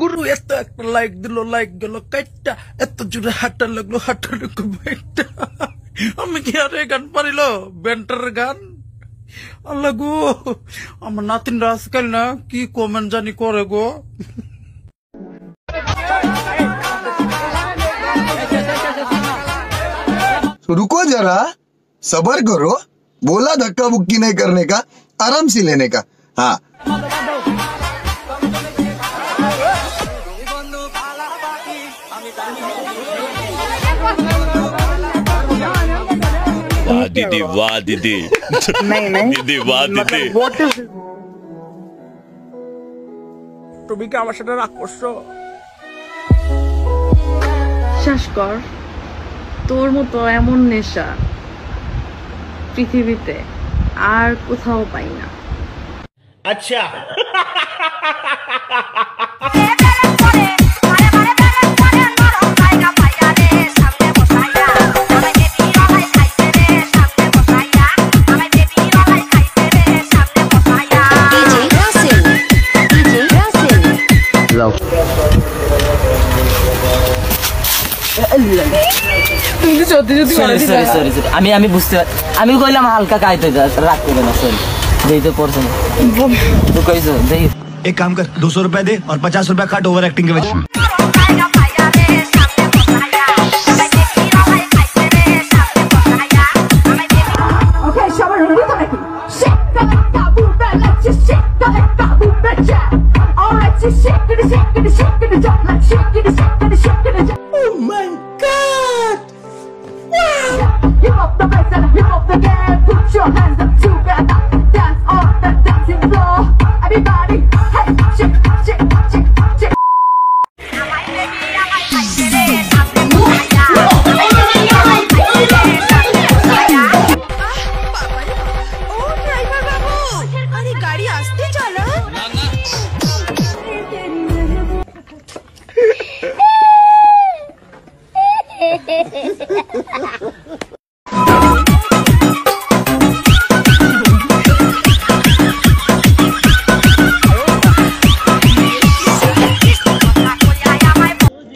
গুরু এত একটা লাইক দিল, লাইক গেল কাইটটা, এত জোরে হাঁটা লাগলো, হাঁটা লাগলো বাইকটা। আমি কি আর এই গান পারিল? ব্যান্টার গান। আল্লাহ গো, আমার নাতিনরা আজকাল না কি কমেন্ট জানি করে গো। रुको जरा, सबर करो। बोला धक्का बुक्की नहीं करने का, आराम से लेने का। हाँ वाह दीदी, वाह दीदी। नहीं दीदी वाह दीदी। তুমি কি আমার সাথে রাগ করছো? বিশ্বাস কর, তোর মতো এমন নেশা পৃথিবীতে আর কোথাও পাই না। আচ্ছা আমি বুঝতে আমি কইলাম হালকা কাইতে রাগ করে না সরি দেই তো পড়ছ না তুই কইছো দেই एक काम कर, 200 रुपए दे और 50 रुपए काट ओवर एक्टिंग के वजह। Oh my God! Hip hop the bass and hip hop the game. Put your hands up together. Dance on the dancing floor. Everybody, hey, shake, shake, shake, shake. गाड़ी आस्ते चला।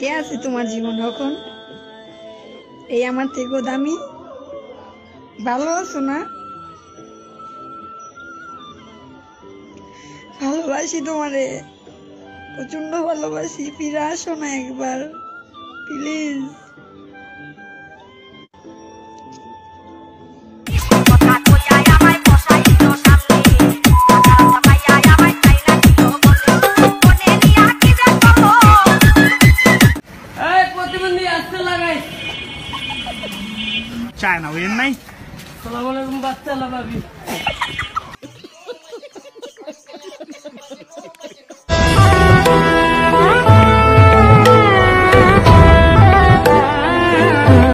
কে আছে তোমার জীবন এখন? এই আমার থেকেও দামি? ভালো আছো না? ভালোবাসি তোমারে, প্রচন্ড ভালোবাসি। ফিরে আসো না একবার প্লিজ। চায় না ওই নাই। আসসালামু আলাইকুম বাচ্চা লাভাবি।